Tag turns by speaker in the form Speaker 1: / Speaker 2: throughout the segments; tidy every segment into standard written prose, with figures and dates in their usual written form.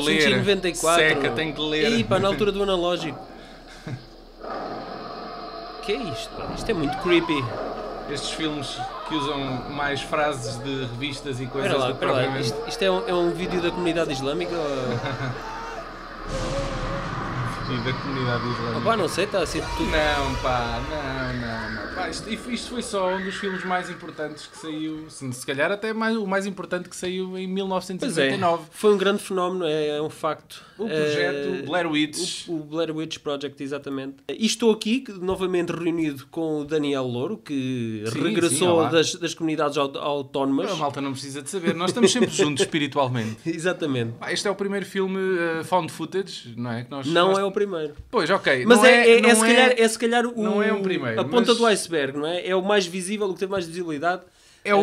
Speaker 1: 1994.
Speaker 2: Seca, tenho que ler.
Speaker 1: E pá, na altura do analógico. Que é isto, pá? Isto é muito creepy.
Speaker 2: Estes filmes que usam mais frases de revistas e coisas
Speaker 1: Espera lá,
Speaker 2: do que propriamente...
Speaker 1: isto é um vídeo da comunidade islâmica? Ou...
Speaker 2: E da comunidade islâmica.
Speaker 1: Pá, não sei, está assim tudo...
Speaker 2: Não, pá, não. Pá, isto foi só um dos filmes mais importantes que saiu, se calhar até o mais importante que saiu em 1999.
Speaker 1: Pois é, foi um grande fenómeno, é um facto.
Speaker 2: O projeto Blair Witch.
Speaker 1: O Blair Witch Project, exatamente. E estou aqui, novamente reunido com o Daniel Louro, que regressou das comunidades autónomas.
Speaker 2: A malta não precisa de saber, nós estamos sempre juntos espiritualmente.
Speaker 1: Exatamente.
Speaker 2: Este é o primeiro filme found footage, não é? Que
Speaker 1: nós,
Speaker 2: é
Speaker 1: o primeiro.
Speaker 2: Pois, ok.
Speaker 1: Mas se calhar
Speaker 2: não é um primeiro,
Speaker 1: a ponta do iceberg, não é? É o mais visível, o que teve mais visibilidade.
Speaker 2: É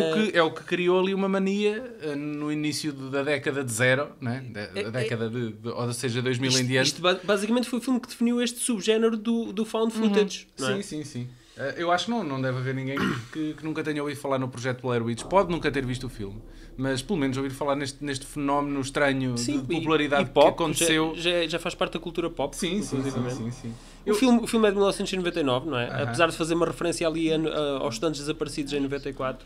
Speaker 2: o que criou ali uma mania no início da década de zero, né? Da década ou seja, 2000 em diante.
Speaker 1: Isto basicamente foi o filme que definiu este subgénero do found footage. Não é?
Speaker 2: Sim. Eu acho que não deve haver ninguém que nunca tenha ouvido falar no projeto Blair Witch. Pode nunca ter visto o filme, mas pelo menos ouvir falar neste fenómeno estranho de popularidade
Speaker 1: pop,
Speaker 2: que aconteceu.
Speaker 1: Já faz parte da cultura pop.
Speaker 2: Sim.
Speaker 1: O filme é de 1999, não é? Apesar de fazer uma referência ali aos estudantes desaparecidos em 94.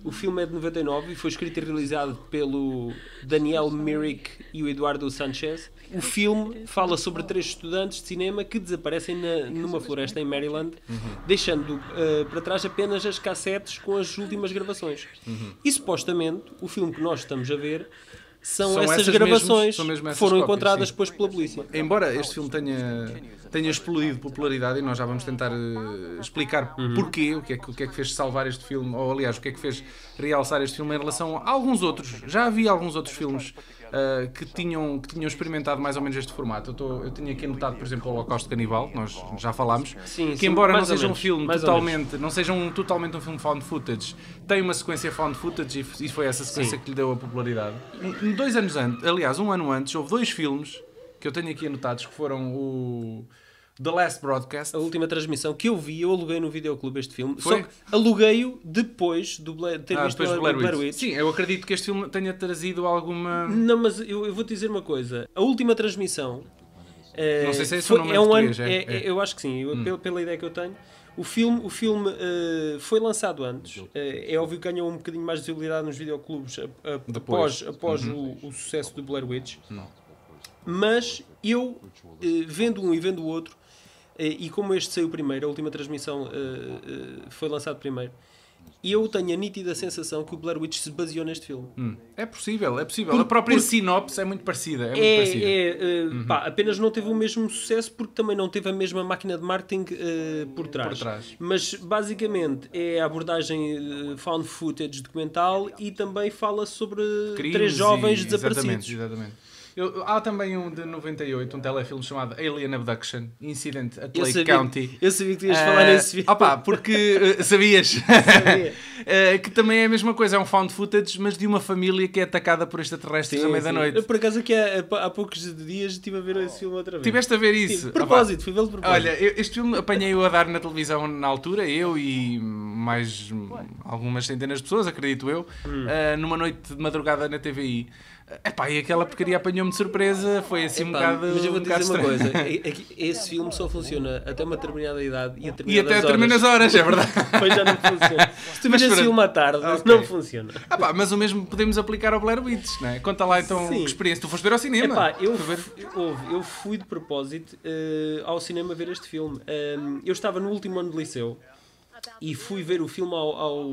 Speaker 1: O filme é de 99 e foi escrito e realizado pelo Daniel Myrick e o Eduardo Sanchez. O filme fala sobre 3 estudantes de cinema que desaparecem numa floresta em Maryland, deixando para trás apenas as cassetes com as últimas gravações. E supostamente o filme que nós estamos a ver são essas gravações que foram encontradas depois pela polícia.
Speaker 2: Embora este filme tenha explodido popularidade, e nós já vamos tentar explicar porquê, o que é que fez salvar este filme, ou aliás, o que é que fez realçar este filme em relação a alguns outros. Já havia alguns outros filmes que tinham experimentado mais ou menos este formato. Eu tinha aqui anotado, por exemplo, o Holocausto Canibal, que nós já falámos, que embora não seja um filme totalmente um filme found footage, tem uma sequência found footage e foi essa sequência que lhe deu a popularidade. 2 anos antes, aliás, 1 ano antes, houve 2 filmes que eu tenho aqui anotados, que foram o The Last Broadcast.
Speaker 1: A última transmissão que eu aluguei no videoclube este filme.
Speaker 2: Foi?
Speaker 1: Só que aluguei depois de ter visto o Blair Witch.
Speaker 2: Sim, eu acredito que este filme tenha trazido alguma...
Speaker 1: Não, mas eu vou-te dizer uma coisa. A última transmissão...
Speaker 2: não sei se é esse o nome em português.
Speaker 1: Eu acho que sim, pela ideia que eu tenho. O filme foi lançado antes. É óbvio que ganhou um bocadinho mais de visibilidade nos videoclubes após o sucesso do Blair Witch. Mas eu, vendo um e vendo o outro, e como este saiu primeiro, a última transmissão foi lançado primeiro, eu tenho a nítida sensação que o Blair Witch se baseou neste filme.
Speaker 2: É possível. A própria sinopse é muito parecida.
Speaker 1: Apenas não teve o mesmo sucesso porque também não teve a mesma máquina de marketing por trás. Mas basicamente é a abordagem found footage documental e também fala sobre
Speaker 2: crimes
Speaker 1: 3 jovens desaparecidos.
Speaker 2: Exatamente. Há também um de 98, um telefilme chamado Alien Abduction, Incident at Lake County.
Speaker 1: Eu sabia que tu ias falar nesse filme.
Speaker 2: Porque sabias? Sabia. Que também é a mesma coisa, é um found footage, mas de uma família que é atacada por extraterrestres à meia-da-noite.
Speaker 1: Por acaso aqui há poucos dias estive a ver esse filme outra vez.
Speaker 2: Tiveste a ver isso?
Speaker 1: De propósito, fui vê-lo de propósito.
Speaker 2: Olha, este filme apanhei-o a dar na televisão na altura, eu e mais algumas centenas de pessoas, acredito eu, numa noite de madrugada na TVI. E aquela porcaria apanhou-me de surpresa, foi assim um bocado.
Speaker 1: Mas eu vou te dizer uma coisa: esse filme só funciona até uma determinada idade e até
Speaker 2: determinadas horas, é verdade.
Speaker 1: Depois já não funciona. Se tu vês esse filme à tarde, não funciona.
Speaker 2: Mas o mesmo podemos aplicar ao Blair Witch, não é? Conta lá então que experiência. Tu foste ver ao cinema?
Speaker 1: Eu fui de propósito ao cinema ver este filme. Eu estava no último ano de liceu e fui ver o filme ao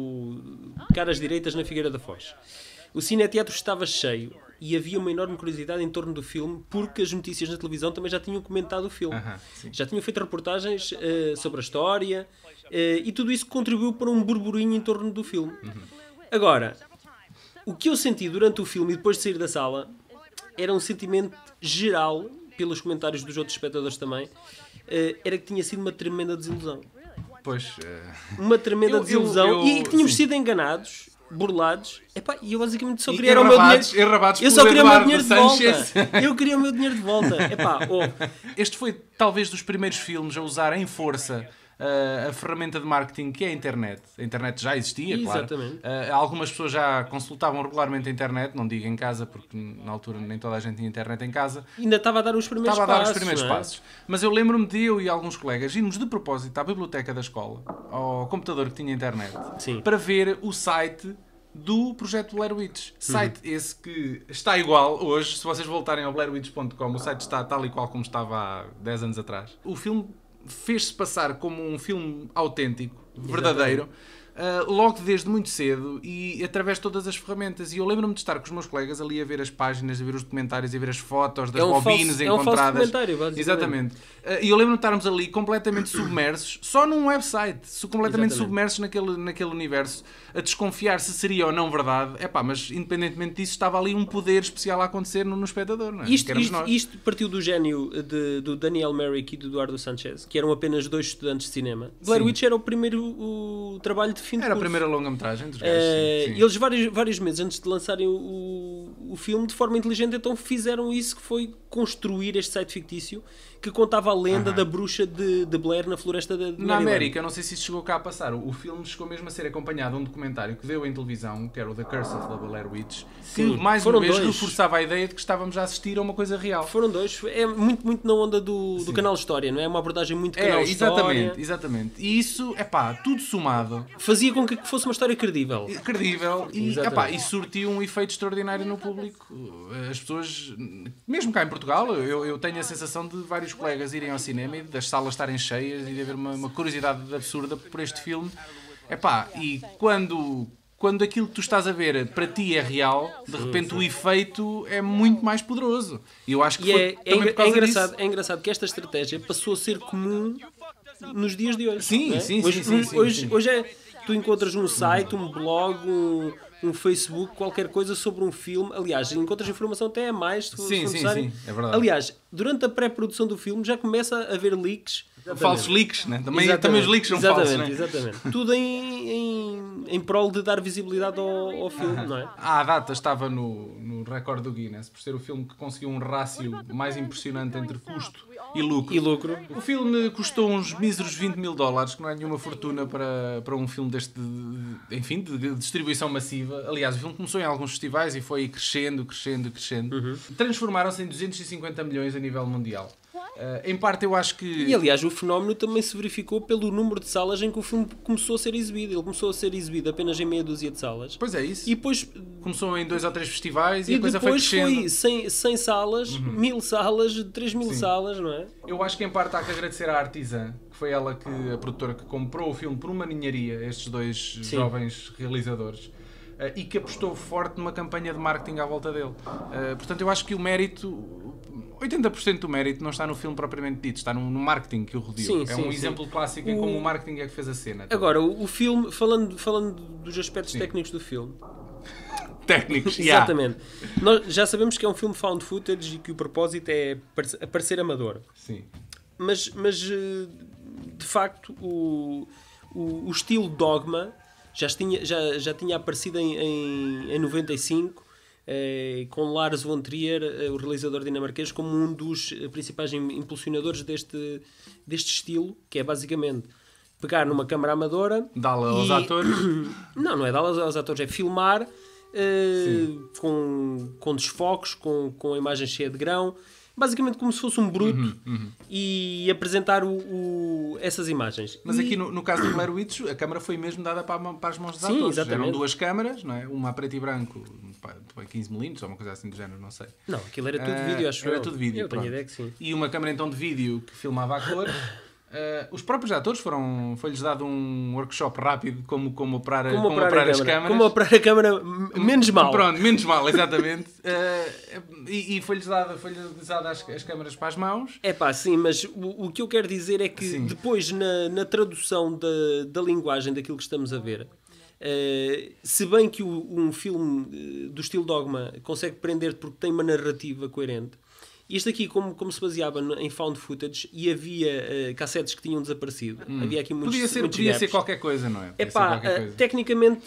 Speaker 1: Caras Direitas na Figueira da Foz. O cineteatro estava cheio e havia uma enorme curiosidade em torno do filme porque as notícias na televisão também já tinham comentado o filme. Já tinham feito reportagens sobre a história e tudo isso contribuiu para um burburinho em torno do filme. Agora, o que eu senti durante o filme e depois de sair da sala era um sentimento geral, pelos comentários dos outros espectadores também, era que tinha sido uma tremenda desilusão. Uma tremenda desilusão e que tínhamos sido enganados, burlados, e eu basicamente só queria o meu dinheiro. Eu só queria o meu dinheiro de volta. Eu queria o meu dinheiro de volta.
Speaker 2: Este foi talvez dos primeiros filmes a usar em força a ferramenta de marketing que é a internet. A internet já existia,
Speaker 1: Exatamente.
Speaker 2: claro. Algumas pessoas já consultavam regularmente a internet, não digo em casa, porque na altura nem toda a gente tinha internet em casa.
Speaker 1: Ainda estava a dar os primeiros
Speaker 2: Estava a dar
Speaker 1: passos.
Speaker 2: os primeiros
Speaker 1: não é?
Speaker 2: passos. Mas eu lembro-me de eu e alguns colegas irmos de propósito à biblioteca da escola, ao computador que tinha internet,
Speaker 1: Sim.
Speaker 2: para ver o site do projeto Blair Witch. Site esse que está igual hoje. Se vocês voltarem ao blairwitch.com, o site está tal e qual como estava há 10 anos atrás. O filme fez-se passar como um filme autêntico, verdadeiro, logo desde muito cedo e através de todas as ferramentas. E eu lembro-me de estar com os meus colegas ali a ver as páginas, a ver os documentários, a ver as fotos das bobines encontradas.
Speaker 1: É um falso documentário, basicamente.
Speaker 2: Exatamente. E eu lembro-me de estarmos ali completamente submersos, só num website, completamente submersos naquele universo, a desconfiar se seria ou não verdade. Mas independentemente disso, estava ali um poder especial a acontecer no espectador, não é?
Speaker 1: Isto partiu do gênio do Daniel Myrick e do Eduardo Sanchez, que eram apenas 2 estudantes de cinema. Blair Witch era o primeiro trabalho de fim de
Speaker 2: Era
Speaker 1: curso.
Speaker 2: a primeira longa-metragem dos gajos.
Speaker 1: E eles, vários meses antes de lançarem o filme, de forma inteligente, então fizeram isso, que foi construir este site fictício que contava a lenda da bruxa de Blair na floresta de
Speaker 2: Na
Speaker 1: Maryland.
Speaker 2: América, eu não sei se isso chegou cá a passar, o filme chegou mesmo a ser acompanhado de um documentário que deu em televisão, que era o The Curse of the Blair Witch, que mais uma vez reforçava a ideia de que estávamos a assistir a uma coisa real.
Speaker 1: Foram 2, é muito na onda do canal História, não é? Uma abordagem muito canal História.
Speaker 2: Exatamente. E isso, tudo somado.
Speaker 1: Fazia com que fosse uma história credível.
Speaker 2: E surtiu um efeito extraordinário no público. As pessoas, mesmo cá em Portugal, eu tenho a sensação de vários colegas irem ao cinema e das salas estarem cheias e de haver uma curiosidade absurda por este filme. E quando aquilo que tu estás a ver para ti é real, de repente o efeito é muito mais poderoso. E eu acho que
Speaker 1: é engraçado que esta estratégia passou a ser comum nos dias de hoje. Hoje tu encontras um site, um blog, um Facebook, qualquer coisa sobre um filme. Aliás, encontras informação até a mais, se for necessário.
Speaker 2: É verdade.
Speaker 1: Aliás, durante a pré-produção do filme já começa a haver leaks.
Speaker 2: Falsos leaks, né? Também os leaks são falsos, né?
Speaker 1: Exatamente. Tudo em prol de dar visibilidade ao filme, não é?
Speaker 2: À data estava no recorde do Guinness por ser o filme que conseguiu um rácio mais impressionante entre custo e lucro. O filme custou uns míseros $20.000, que não é nenhuma fortuna para um filme deste, enfim, de distribuição massiva. Aliás, o filme começou em alguns festivais e foi crescendo. Transformaram-se em 250 milhões a nível mundial. Em parte eu acho que...
Speaker 1: E aliás o fenómeno também se verificou pelo número de salas em que o filme começou a ser exibido. Ele começou a ser exibido apenas em meia dúzia de salas.
Speaker 2: Pois é isso.
Speaker 1: E depois...
Speaker 2: Começou em 2 ou 3 festivais e a coisa foi crescendo.
Speaker 1: E depois foi 100 salas, 1000 salas, 3000 salas, não é?
Speaker 2: Eu acho que em parte há que agradecer à Artisan, que foi ela a produtora que comprou o filme por uma ninharia, estes 2 jovens realizadores. E que apostou forte numa campanha de marketing à volta dele. Portanto, eu acho que o mérito... 80% do mérito não está no filme propriamente dito, está no marketing que o rodeou. É um exemplo clássico em como o marketing é que fez a cena.
Speaker 1: Agora, o filme, falando dos aspectos técnicos do filme...
Speaker 2: Técnicos,
Speaker 1: exatamente. Nós já sabemos que é um filme found footage e que o propósito é parecer amador.
Speaker 2: Sim.
Speaker 1: Mas de facto, o estilo Dogma já tinha aparecido em 95, com Lars von Trier, o realizador dinamarquês, como um dos principais impulsionadores deste estilo, que é basicamente pegar numa câmara amadora,
Speaker 2: dá-la aos atores.
Speaker 1: Não é dá-la aos atores, é filmar com desfoques, com a imagem cheia de grão, basicamente como se fosse um bruto, e apresentar essas imagens.
Speaker 2: Mas aqui no caso do Blair Witch, a câmara foi mesmo dada para as mãos dos atores.
Speaker 1: Exatamente.
Speaker 2: Eram 2 câmaras, não é? Uma a preto e branco, 15mm ou uma coisa assim do género, não sei.
Speaker 1: Não, aquilo era tudo vídeo, acho eu.
Speaker 2: Era tudo vídeo,
Speaker 1: eu tenho ideia que sim.
Speaker 2: E uma câmara então de vídeo que filmava a cor. Os próprios atores foi-lhes dado um workshop rápido como operar as câmaras.
Speaker 1: Como operar a câmara menos mal.
Speaker 2: Pronto, menos mal, exatamente. E foi-lhes dado as câmaras para as mãos.
Speaker 1: Sim, mas o que eu quero dizer é que depois na tradução da linguagem daquilo que estamos a ver, se bem que um filme do estilo Dogma consegue prender-te porque tem uma narrativa coerente, isto aqui, como se baseava em found footage e havia cassetes que tinham desaparecido, havia aqui muitos
Speaker 2: Podia ser qualquer coisa, não é?
Speaker 1: Tecnicamente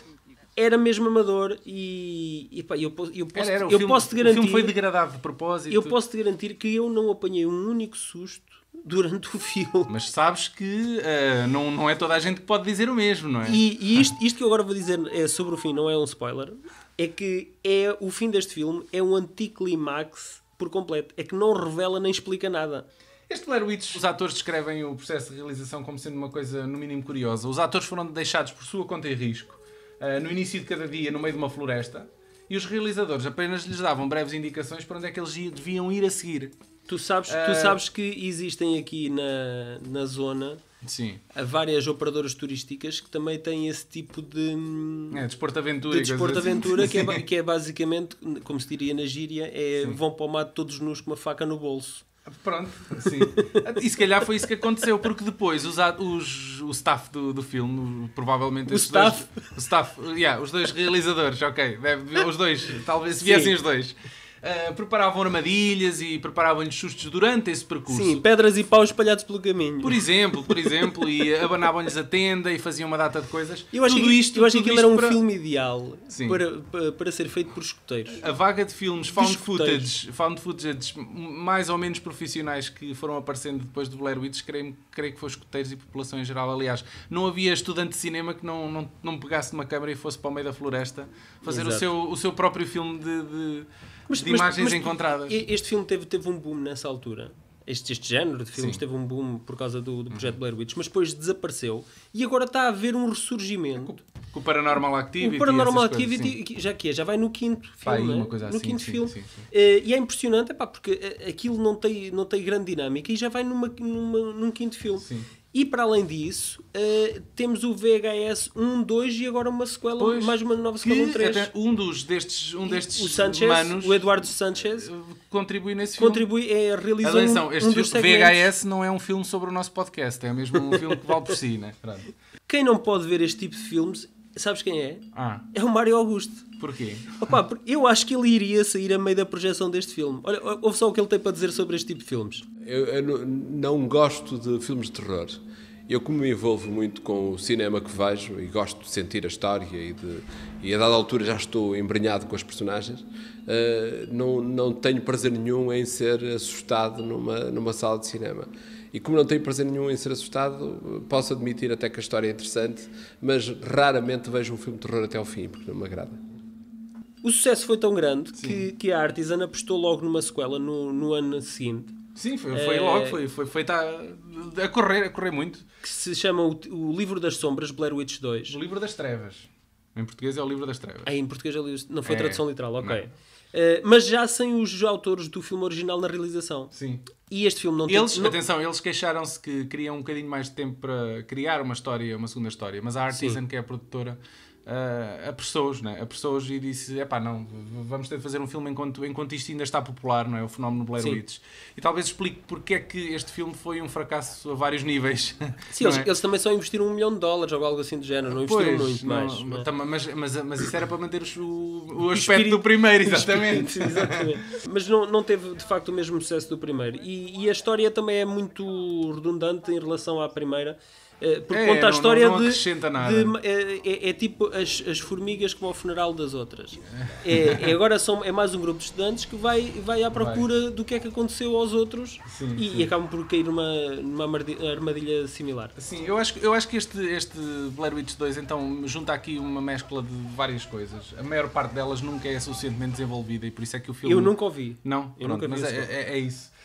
Speaker 1: era mesmo amador e eu posso te garantir...
Speaker 2: O filme foi degradado de propósito.
Speaker 1: Eu posso te garantir que eu não apanhei um único susto durante o filme.
Speaker 2: Mas sabes que não é toda a gente que pode dizer o mesmo, não é?
Speaker 1: E isto que eu agora vou dizer é sobre o fim, não é um spoiler, é que o fim deste filme é um anticlimax por completo. É que não revela nem explica nada.
Speaker 2: Este Blair Witch, os atores descrevem o processo de realização como sendo uma coisa no mínimo curiosa. Os atores foram deixados por sua conta e risco, no início de cada dia, no meio de uma floresta, e os realizadores apenas lhes davam breves indicações para onde é que eles deviam ir a seguir.
Speaker 1: Tu sabes que existem aqui na zona
Speaker 2: Sim.
Speaker 1: várias operadoras turísticas que também têm esse tipo de
Speaker 2: desporto-aventura.
Speaker 1: Desporto-aventura, que é basicamente, como se diria na gíria, vão para o mato todos nus com uma faca no bolso.
Speaker 2: Pronto, sim. E se calhar foi isso que aconteceu, porque depois o staff do filme, provavelmente... Os dois realizadores, ok, os dois, talvez se viessem os dois, preparavam armadilhas e preparavam-lhes sustos durante esse percurso.
Speaker 1: Sim, pedras e paus espalhados pelo caminho.
Speaker 2: Por exemplo, e abanavam-lhes a tenda e faziam uma data de coisas.
Speaker 1: Eu acho que aquilo era um filme ideal para ser feito por escoteiros.
Speaker 2: A vaga de filmes found footage mais ou menos profissionais que foram aparecendo depois do Blair Witch, creio que foi escoteiros e população em geral. Aliás, não havia estudante de cinema que não pegasse numa câmera e fosse para o meio da floresta fazer o seu próprio filme de imagens encontradas.
Speaker 1: Este filme teve um boom nessa altura. Este género de filmes teve um boom por causa do projeto Blair Witch, mas depois desapareceu e agora está a haver um ressurgimento.
Speaker 2: Com o Paranormal Activity.
Speaker 1: O Paranormal Activity, já vai no quinto filme.
Speaker 2: Uma coisa assim,
Speaker 1: quinto filme.
Speaker 2: Sim.
Speaker 1: E é impressionante, porque aquilo não tem grande dinâmica e já vai num quinto filme.
Speaker 2: Sim.
Speaker 1: E para além disso, temos o VHS 1, 2 e agora uma sequela, mais uma nova sequela, 3.
Speaker 2: Um destes
Speaker 1: o Sanchez,
Speaker 2: manos,
Speaker 1: o Eduardo Sanchez,
Speaker 2: contribui nesse filme.
Speaker 1: Realizou
Speaker 2: este
Speaker 1: dos
Speaker 2: VHS não é um filme sobre o nosso podcast, é mesmo um filme que vale por si, né?
Speaker 1: Quem não pode ver este tipo de filmes, sabes quem é? É o Mário Augusto.
Speaker 2: Porquê?
Speaker 1: Eu acho que ele iria sair a meio da projeção deste filme. Olha, ouve só o que ele tem para dizer sobre este tipo de filmes.
Speaker 3: Eu não gosto de filmes de terror. Eu, como me envolvo muito com o cinema que vejo e gosto de sentir a história e a dada altura já estou embrenhado com as personagens, não tenho prazer nenhum em ser assustado numa sala de cinema. E como não tenho prazer nenhum em ser assustado, posso admitir até que a história é interessante, mas raramente vejo um filme de terror até ao fim, porque não me agrada.
Speaker 1: O sucesso foi tão grande que a Artisan apostou logo numa sequela no ano seguinte.
Speaker 2: Sim, foi feita a correr muito.
Speaker 1: Que se chama o Livro das Sombras, Blair Witch 2.
Speaker 2: O Livro das Trevas. Em português é o Livro das Trevas.
Speaker 1: Em português não foi tradução literal, ok. Mas já sem os autores do filme original na realização.
Speaker 2: Sim.
Speaker 1: E este filme
Speaker 2: Atenção, eles queixaram-se que queriam um bocadinho mais de tempo para criar uma segunda história, mas a Artisan, que é a produtora, apressou-os e disse, não, vamos ter de fazer um filme enquanto isto ainda está popular, não é? O fenómeno Blair Witch. E talvez explique porque é que este filme foi um fracasso a vários níveis.
Speaker 1: Sim, eles também só investiram $1 milhão ou algo assim do género, não investiram muito mais.
Speaker 2: Mas isso era para manter o aspecto do primeiro, exatamente.
Speaker 1: Exatamente. Mas não teve de facto o mesmo sucesso do primeiro. E a história também é muito redundante em relação à primeira. Porque conta a história
Speaker 2: não acrescenta nada.
Speaker 1: É tipo as formigas que vão ao funeral das outras. Agora é mais um grupo de estudantes que vai à procura do que é que aconteceu aos outros e acabam por cair numa armadilha similar.
Speaker 2: Sim, eu acho que este Blair Witch 2 então junta aqui uma mescla de várias coisas. A maior parte delas nunca é suficientemente desenvolvida e por isso é que o filme...
Speaker 1: Eu nunca ouvi.
Speaker 2: Não?
Speaker 1: Eu nunca vi.
Speaker 2: Mas é isso.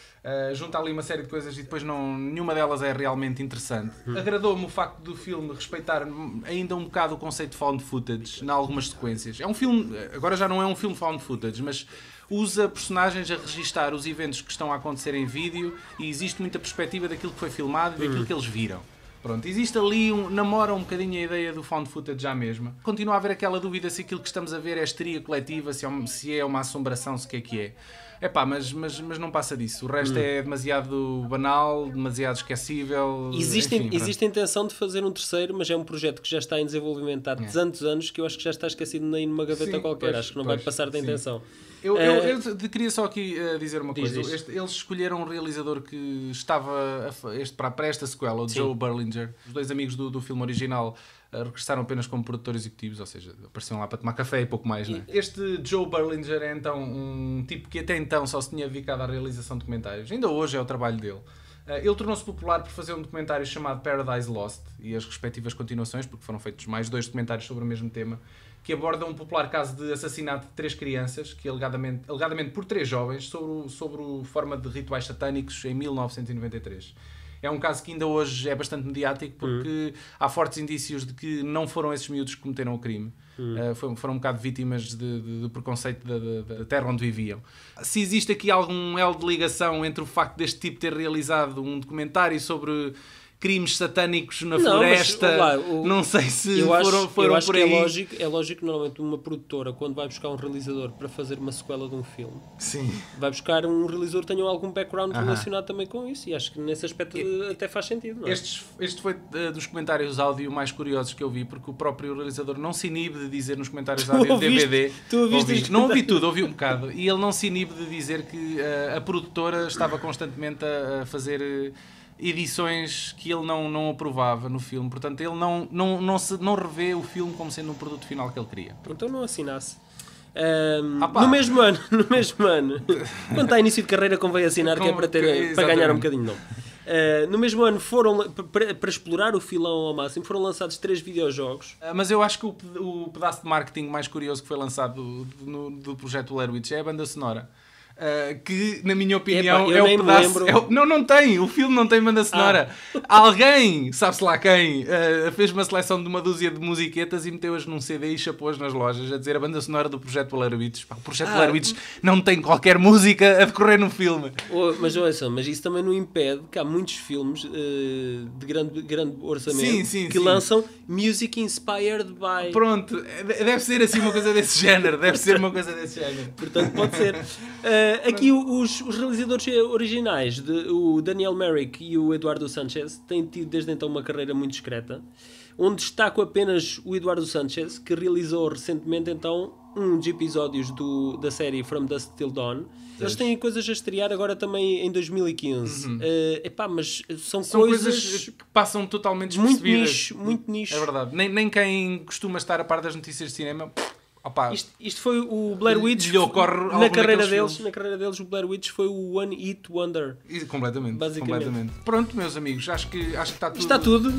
Speaker 2: Junta ali uma série de coisas e depois nenhuma delas é realmente interessante. Agradou-me o facto do filme respeitar ainda um bocado o conceito de found footage em algumas sequências. É um filme, agora já não é um filme found footage, mas usa personagens a registar os eventos que estão a acontecer em vídeo e existe muita perspectiva daquilo que foi filmado e daquilo que eles viram. Pronto, existe ali, namora um bocadinho a ideia do found footage já mesma. Continua a haver aquela dúvida se aquilo que estamos a ver é histeria coletiva, se é uma assombração, se o que é. Mas não passa disso. O resto é demasiado banal, demasiado esquecível.
Speaker 1: Existe a intenção de fazer um terceiro, mas é um projeto que já está em desenvolvimento há tantos anos que eu acho que já está esquecido nem numa gaveta qualquer. Acho que não vai passar da intenção.
Speaker 2: Eu queria só aqui dizer uma coisa. Eles escolheram um realizador que estava para esta sequela, o Joe Berlinger. Os dois amigos do filme original regressaram apenas como produtores executivos, ou seja, apareciam lá para tomar café e pouco mais. Não é? Este Joe Berlinger é então um tipo que até então só se tinha dedicado à realização de documentários. Ainda hoje é o trabalho dele. Ele tornou-se popular por fazer um documentário chamado Paradise Lost e as respectivas continuações, porque foram feitos mais 2 documentários sobre o mesmo tema, que abordam um popular caso de assassinato de 3 crianças, que alegadamente por 3 jovens, sobre forma de rituais satânicos em 1993. É um caso que ainda hoje é bastante mediático porque há fortes indícios de que não foram esses miúdos que cometeram o crime. Foram um bocado vítimas de preconceito da terra onde viviam. Se existe aqui algum elo de ligação entre o facto deste tipo ter realizado um documentário sobre crimes satânicos na floresta, não sei se foram por aí.
Speaker 1: É lógico que normalmente uma produtora, quando vai buscar um realizador para fazer uma sequela de um filme,
Speaker 2: sim,
Speaker 1: vai buscar um realizador que tenha algum background relacionado também com isso, e acho que nesse aspecto até faz sentido, não é?
Speaker 2: Este foi dos comentários áudio mais curiosos que eu vi, porque o próprio realizador não se inibe de dizer nos comentários áudio DVD. Não ouvi tudo, ouvi um bocado, e ele não se inibe de dizer que a produtora estava constantemente a fazer edições que ele não aprovava no filme, portanto ele não revê o filme como sendo um produto final que ele queria.
Speaker 1: Então não assinasse. No mesmo ano, quando está a início de carreira convém assinar, que é para ganhar um bocadinho de nome. No mesmo ano para explorar o filão ao máximo, foram lançados 3 videojogos.
Speaker 2: Mas eu acho que o pedaço de marketing mais curioso que foi lançado do projeto Blair Witch é a banda sonora. Que na minha opinião é o pedaço. Não tem, o filme não tem banda sonora. Alguém, sabe-se lá quem, fez uma seleção de uma dúzia de musiquetas e meteu-as num CD e chapou-as nas lojas a dizer a banda sonora do projeto Blair Witch. O projeto Blair Witch não tem qualquer música a decorrer no filme.
Speaker 1: Mas isso também não impede que há muitos filmes de grande orçamento que lançam Music Inspired by.
Speaker 2: Pronto, deve ser assim uma coisa desse género.
Speaker 1: Portanto, pode ser. Aqui os realizadores originais, o Daniel Myrick e o Eduardo Sanchez, têm tido desde então uma carreira muito discreta, onde destaco apenas o Eduardo Sanchez, que realizou recentemente então uns episódios da série From Dusk Till Dawn. Eles têm coisas a estrear agora também em 2015. Mas são coisas
Speaker 2: que passam totalmente
Speaker 1: despercebidas. Muito nicho.
Speaker 2: É verdade. Nem quem costuma estar a par das notícias de cinema...
Speaker 1: Isto foi o Blair Witch na carreira deles o Blair Witch foi o One Hit Wonder.
Speaker 2: Completamente. Pronto, meus amigos, acho que está tudo.
Speaker 1: Está tudo.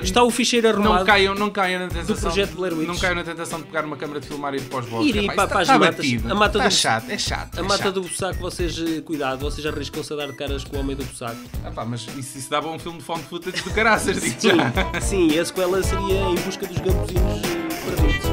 Speaker 1: Está o ficheiro arrumado.
Speaker 2: Não caiam na tentação
Speaker 1: do projeto Blair Witch.
Speaker 2: Não caiam na tentação de pegar uma câmara de filmar e depois voltar.
Speaker 1: Ir para as matas. A mata
Speaker 2: é chato.
Speaker 1: A mata do Bussaco, vocês arriscam-se a dar de caras com o homem do Bussaco.
Speaker 2: Mas isso dava um filme de found footage do caraças, digo
Speaker 1: já. Sim, a sequela seria Em Busca dos Gambuzinos Perdidos.